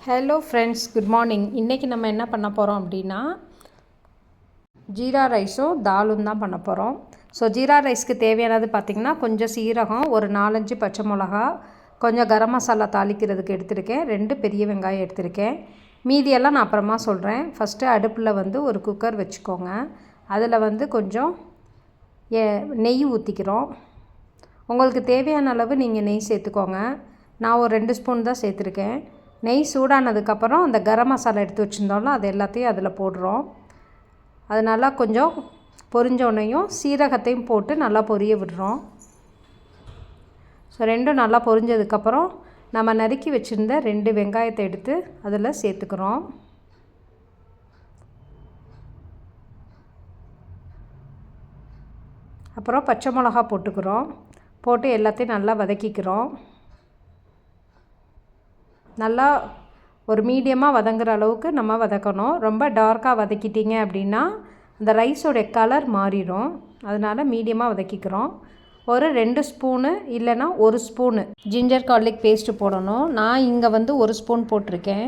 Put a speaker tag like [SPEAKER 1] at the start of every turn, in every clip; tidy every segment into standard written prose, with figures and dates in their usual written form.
[SPEAKER 1] Hello friends, good morning. இன்றைக்கி நம்ம என்ன பண்ண போகிறோம் அப்படின்னா ஜீரா ரைஸும் தாலும் தான் பண்ண போகிறோம். ஸோ ஜீரா ரைஸ்க்கு தேவையானது பார்த்திங்கன்னா கொஞ்சம் சீரகம், ஒரு 4-5 பச்சை மிளகா, கொஞ்சம் கரம் மசாலா தாளிக்கிறதுக்கு எடுத்திருக்கேன், 2 பெரிய வெங்காயம் எடுத்திருக்கேன். மீதியெல்லாம் நான் அப்புறமா சொல்கிறேன். ஃபஸ்ட்டு அடுப்பில் ஒரு குக்கர் வச்சுக்கோங்க. அதில் கொஞ்சம் நெய் ஊற்றிக்கிறோம். உங்களுக்கு தேவையான அளவு நீங்கள் நெய் சேர்த்துக்கோங்க. நான் ஒரு 2 ஸ்பூன் தான் சேர்த்துருக்கேன். நெய் சூடானதுக்கப்புறம் அந்த கரம் மசாலா எடுத்து வச்சுருந்தோம்ல, அது எல்லாத்தையும் அதில் போடுறோம். அது நல்லா கொஞ்சம் பொரிஞ்சோன்னையும் சீரகத்தையும் போட்டு நல்லா பொரிய விடுறோம். ஸோ ரெண்டும் நல்லா பொரிஞ்சதுக்கப்புறம் நம்ம நறுக்கி வச்சுருந்த 2 வெங்காயத்தை எடுத்து அதில் சேர்த்துக்கிறோம். அப்புறம் பச்சை மிளகா போட்டுக்கிறோம். போட்டு எல்லாத்தையும் நல்லா வதக்கிக்கிறோம். நல்லா ஒரு மீடியமாக வதங்குற அளவுக்கு நம்ம வதக்கணும். ரொம்ப டார்க்காக வதக்கிட்டிங்க அப்படின்னா அந்த ரைஸோடைய கலர் மாறிடும். அதனால் மீடியமாக வதக்கிக்கிறோம். ஒரு 2 ஸ்பூனு இல்லைன்னா 1 ஸ்பூனு ஜிஞ்சர் கார்லிக் பேஸ்ட்டு போடணும். நான் இங்கே 1 ஸ்பூன் போட்டிருக்கேன்.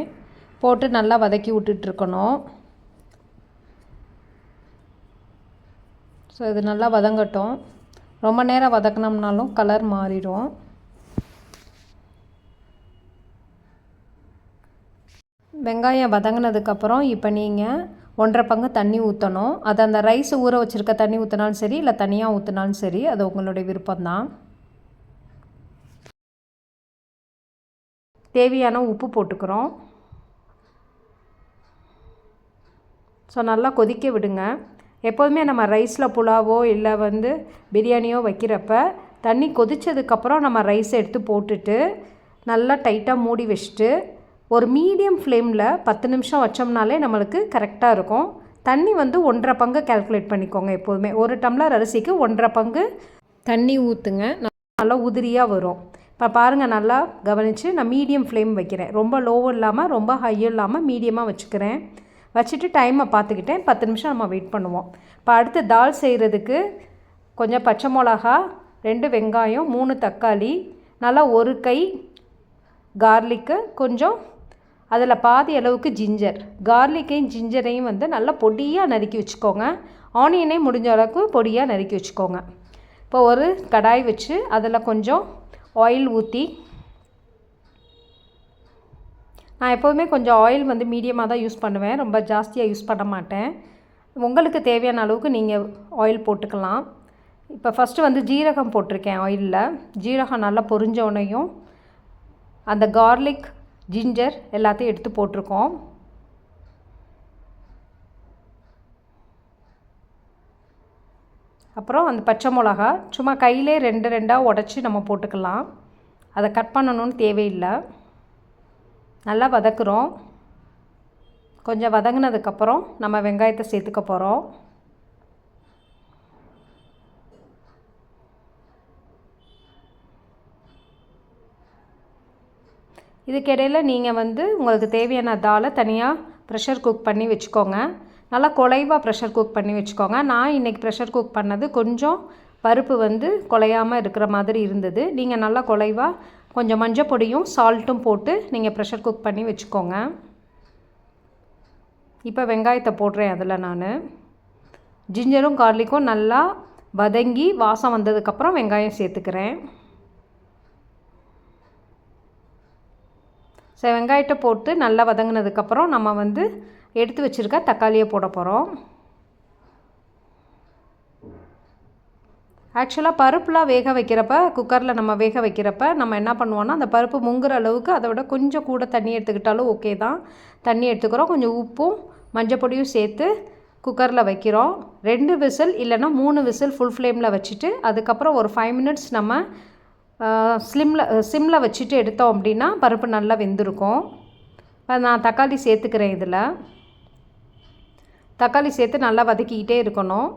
[SPEAKER 1] போட்டு நல்லா வதக்கி விட்டுட்ருக்கணும். ஸோ இது நல்லா வதங்கட்டும். ரொம்ப நேரம் வதக்கினோம்னாலும் கலர் மாறிடும். வெங்காயம் வதங்கினதுக்கப்புறம் இப்போ நீங்கள் 1.5 பங்கு தண்ணி ஊற்றணும். அது அந்த ரைஸ் ஊற வச்சுருக்க தண்ணி ஊற்றினாலும் சரி, இல்லை தனியாக ஊற்றினாலும் சரி, அது உங்களுடைய விருப்பம்தான். தேவையான உப்பு போட்டுக்கிறோம். ஸோ நல்லா கொதிக்க விடுங்க. எப்போதுமே நம்ம ரைஸில் புலாவோ இல்லை பிரியாணியோ வைக்கிறப்ப தண்ணி கொதித்ததுக்கப்புறம் நம்ம ரைஸை எடுத்து போட்டுட்டு நல்லா டைட்டாக மூடி வச்சுட்டு ஒரு மீடியம் ஃப்ளேமில் 10 நிமிஷம் வச்சோம்னாலே நம்மளுக்கு கரெக்டாக இருக்கும். தண்ணி 1.5 பங்கு கால்குலேட் பண்ணிக்கோங்க. எப்போதுமே 1 டம்ளர் அரிசிக்கு 1.5 பங்கு தண்ணி ஊற்றுங்க. நல்லா உதிரியாக வரும். இப்போ பாருங்கள், நல்லா கவனித்து நான் மீடியம் ஃப்ளேம் வைக்கிறேன். ரொம்ப லோவும் இல்லாமல் ரொம்ப ஹையும் இல்லாமல் மீடியமாக வச்சுக்கிறேன். வச்சுட்டு டைமை பார்த்துக்கிட்டேன். 10 நிமிஷம் நம்ம வெயிட் பண்ணுவோம். இப்போ அடுத்து தால் செய்கிறதுக்கு கொஞ்சம் பச்சை மிளகா, 2 வெங்காயம், 3 தக்காளி, நல்லா 1 கை கார்லிக்கு, கொஞ்சம் அதில் பாதி அளவுக்கு ஜிஞ்சர். கார்லிக்கையும் ஜிஞ்சரையும் நல்லா பொடியாக நறுக்கி வச்சுக்கோங்க. ஆனியனையும் முடிஞ்ச அளவுக்கு பொடியாக நறுக்கி வச்சுக்கோங்க. இப்போ ஒரு கடாய் வச்சு அதில் கொஞ்சம் ஆயில் ஊற்றி, நான் எப்போதுமே கொஞ்சம் ஆயில் மீடியமாக தான் யூஸ் பண்ணுவேன். ரொம்ப ஜாஸ்தியாக யூஸ் பண்ண மாட்டேன். உங்களுக்கு தேவையான அளவுக்கு நீங்கள் ஆயில் போட்டுக்கலாம். இப்போ ஃபஸ்ட்டு ஜீரகம் போட்டிருக்கேன் ஆயிலில். ஜீரகம் நல்லா பொரிஞ்சோனையும் அந்த கார்லிக், ஜிஞ்சர் எல்லாத்தையும் எடுத்து போட்டிருக்கோம். அப்புறம் அந்த பச்சை மிளகா சும்மா கையிலே 2 உடச்சி நம்ம போட்டுக்கலாம். அதை கட் பண்ணணும்னு தேவையில்லை. நல்லா வதக்குறோம். கொஞ்சம் வதங்கினதுக்கப்புறம் நம்ம வெங்காயத்தை சேர்த்துக்க போகிறோம். இதுக்கிடையில் நீங்கள் உங்களுக்கு தேவையான தாலை தனியாக ப்ரெஷர் குக் பண்ணி வச்சுக்கோங்க. நல்லா குலைவாக ப்ரெஷர் குக் பண்ணி வச்சுக்கோங்க. நான் இன்றைக்கி ப்ரெஷர் குக் பண்ணது கொஞ்சம் பருப்பு குலையாமல் இருக்கிற மாதிரி இருந்தது. நீங்கள் நல்லா குலைவாக கொஞ்சம் மஞ்சள் பொடியும் சால்ட்டும் போட்டு நீங்கள் ப்ரெஷர் குக் பண்ணி வச்சுக்கோங்க. இப்போ வெங்காயத்தை போடுறேன். அதில் நான் ஜிஞ்சரும் கார்லிக்கும் நல்லா வதங்கி வாசம் வந்ததுக்கப்புறம் வெங்காயம் சேர்த்துக்கிறேன். ஸோ வெங்காயத்தை போட்டு நல்லா வதங்கினதுக்கப்புறம் நம்ம எடுத்து வச்சுருக்க தக்காளியை போட போகிறோம். ஆக்சுவலாக பருப்புலாம் வேக வைக்கிறப்ப, குக்கரில் நம்ம வேக வைக்கிறப்ப நம்ம என்ன பண்ணுவோன்னா, அந்த பருப்பு முங்குற அளவுக்கு அதை விட கொஞ்சம் கூட தண்ணி எடுத்துக்கிட்டாலும் ஓகே தான். தண்ணி எடுத்துக்கிறோம். கொஞ்சம் உப்பும் மஞ்சள் பொடியும் சேர்த்து குக்கரில் வைக்கிறோம். 2 விசில் இல்லைன்னா 3 விசில் ஃபுல் ஃப்ளேமில் வச்சுட்டு அதுக்கப்புறம் ஒரு 5 மினிட்ஸ் நம்ம சிம்மில் வச்சுட்டு எடுத்தோம் அப்படின்னா பருப்பு நல்லா வெந்திருக்கும். இப்போ நான் தக்காளி சேர்த்துக்கிறேன். இதில் தக்காளி சேர்த்து நல்லா வதக்கிக்கிட்டே இருக்கணும்.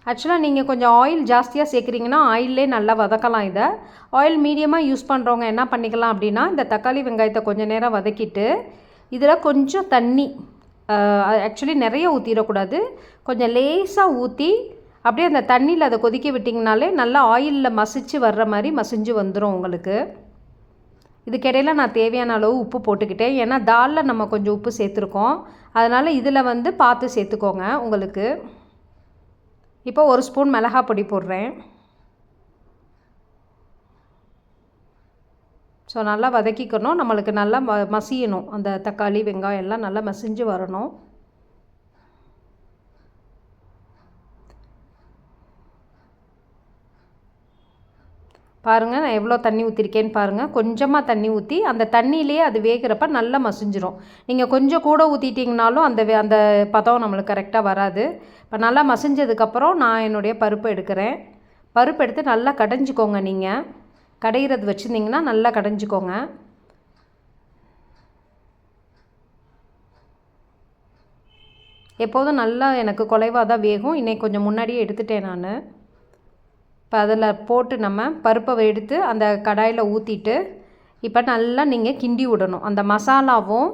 [SPEAKER 1] ஆக்சுவலாக நீங்கள் கொஞ்சம் ஆயில் ஜாஸ்தியாக சேர்க்குறீங்கன்னா ஆயிலே நல்லா வதக்கலாம். இதை ஆயில் மீடியமாக யூஸ் பண்ணுறவங்க என்ன பண்ணிக்கலாம் அப்படின்னா, இந்த தக்காளி வெங்காயத்தை கொஞ்சம் நேரம் வதக்கிட்டு இதில் கொஞ்சம் தண்ணி, ஆக்சுவலி நிறைய ஊற்றிடக்கூடாது, கொஞ்சம் லேசாக ஊற்றி அப்படியே அந்த தண்ணியில் அதை கொதிக்க விட்டிங்கனாலே நல்லா ஆயிலில் மசிச்சு வர்ற மாதிரி மசிஞ்சு வந்துடும் உங்களுக்கு. இதுக்கிடையில் நான் தேவையான அளவு உப்பு போட்டுக்கிட்டேன். ஏன்னா தாலில் நம்ம கொஞ்சம் உப்பு சேர்த்துருக்கோம், அதனால் இதில் வந்து பார்த்து சேர்த்துக்கோங்க உங்களுக்கு. இப்போ 1 ஸ்பூன் மிளகாய் பொடி போடுறேன். ஸோ நல்லா வதக்கிக்கணும், நம்மளுக்கு நல்லா மசியணும். அந்த தக்காளி வெங்காயம் எல்லாம் நல்லா மசிஞ்சு வரணும். பாருங்கள் நான் எவ்வளோ தண்ணி ஊற்றிருக்கேன்னு பாருங்கள். கொஞ்சமாக தண்ணி ஊற்றி அந்த தண்ணியிலே அது வேகிறப்ப நல்லா மசிஞ்சிரும். நீங்கள் கொஞ்சம் கூட ஊற்றிட்டிங்கனாலும் அந்த பதம் நம்மளுக்கு கரெக்டாக வராது. இப்போ நல்லா மசிஞ்சதுக்கப்புறம் நான் என்னுடைய பருப்பை எடுக்கிறேன். பருப்பு எடுத்து நல்லா கடைஞ்சிக்கோங்க. நீங்கள் கடையிறது வச்சுருந்திங்கன்னா நல்லா கடைஞ்சிக்கோங்க. எப்போதும் நல்லா எனக்கு குலைவாக தான் வேகும். இன்றைக்கி கொஞ்சம் முன்னாடியே எடுத்துட்டேன் நான். இப்போ அதில் போட்டு நம்ம பருப்பை எடுத்து அந்த கடாயில் ஊற்றிட்டு இப்போ நல்லா நீங்கள் கிண்டி விடணும். அந்த மசாலாவும்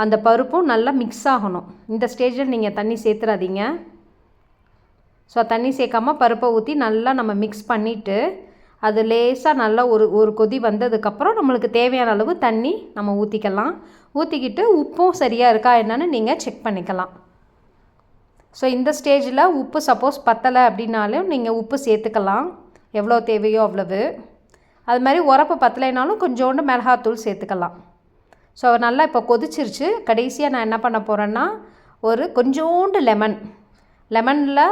[SPEAKER 1] அந்த பருப்பும் நல்லா மிக்ஸ் ஆகணும். இந்த ஸ்டேஜில் நீங்கள் தண்ணி சேர்த்துறாதீங்க. ஸோ தண்ணி சேர்க்காமல் பருப்பை ஊற்றி நல்லா நம்ம மிக்ஸ் பண்ணிவிட்டு அது லேசாக நல்லா ஒரு கொதி வந்ததுக்கப்புறம் நம்மளுக்கு தேவையான அளவு தண்ணி நம்ம ஊற்றிக்கலாம். ஊற்றிக்கிட்டு உப்பும் சரியாக இருக்கா என்னன்னு நீங்கள் செக் பண்ணிக்கலாம். ஸோ இந்த ஸ்டேஜில் உப்பு சப்போஸ் பத்தலை அப்படின்னாலும் நீங்கள் உப்பு சேர்த்துக்கலாம், எவ்வளோ தேவையோ அவ்வளவு. அது மாதிரி உரப்பு பத்தலைனாலும் கொஞ்சோண்டு மிளகாத்தூள் சேர்த்துக்கலாம். ஸோ நல்லா இப்போ கொதிச்சிருச்சு. கடைசியாக நான் என்ன பண்ண போகிறேன்னா கொஞ்சோண்டு லெமனில்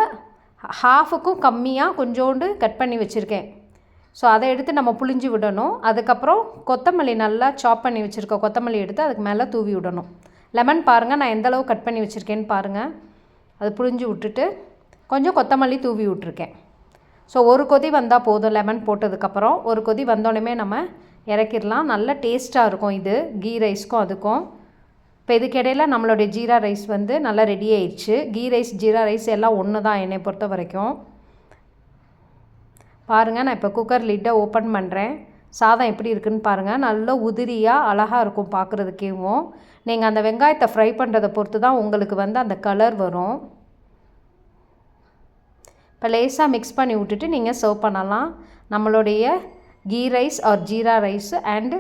[SPEAKER 1] ஹாஃபுக்கும் கம்மியாக கொஞ்சோண்டு கட் பண்ணி வச்சுருக்கேன். ஸோ அதை எடுத்து நம்ம புளிஞ்சு விடணும். அதுக்கப்புறம் கொத்தமல்லி நல்லா சாப் பண்ணி வச்சுருக்கோம், கொத்தமல்லி எடுத்து அதுக்கு மேலே தூவி விடணும். லெமன் பாருங்கள் நான் எந்தளவு கட் பண்ணி வச்சுருக்கேன்னு பாருங்கள். அது புளிஞ்சு விட்டுட்டு கொஞ்சம் கொத்தமல்லி தூவி விட்ருக்கேன். ஸோ ஒரு கொதி வந்தால் போதும். லெமன் போட்டதுக்கப்புறம் ஒரு கொதி வந்தோடனே நம்ம இறக்கிடலாம். நல்ல டேஸ்ட்டாக இருக்கும் இது கீ ரைஸ்க்கும் அதுக்கும். இப்போ இதுக்கிடையில் நம்மளுடைய ஜீரா ரைஸ் வந்து நல்லா ரெடி ஆயிடுச்சு. கீ ரைஸ் ஜீரா ரைஸ் எல்லாம் ஒன்று தான் என்னை பொறுத்த வரைக்கும். பாருங்கள் நான் இப்போ குக்கர் லிட்டை ஓப்பன் பண்ணுறேன். சாதம் எப்படி இருக்குதுன்னு பாருங்கள். நல்ல உதிரியாக அழகாக இருக்கும் பார்க்குறதுக்கேவும். நீங்கள் அந்த வெங்காயத்தை ஃப்ரை பண்ணுறதை பொறுத்து தான் உங்களுக்கு வந்து அந்த கலர் வரும். இப்போ லேசாக மிக்ஸ் பண்ணி விட்டுட்டு நீங்கள் சர்வ் பண்ணலாம். நம்மளுடைய ghee rice or jeera rice and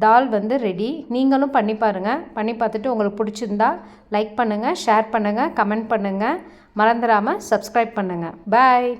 [SPEAKER 1] dal வந்து ரெடி. நீங்களும் பண்ணி பாருங்கள். பண்ணி பார்த்துட்டு உங்களுக்கு பிடிச்சிருந்தா லைக் பண்ணுங்கள், ஷேர் பண்ணுங்கள், கமெண்ட் பண்ணுங்கள். மறந்துடாமல் சப்ஸ்கிரைப் பண்ணுங்கள். பாய்.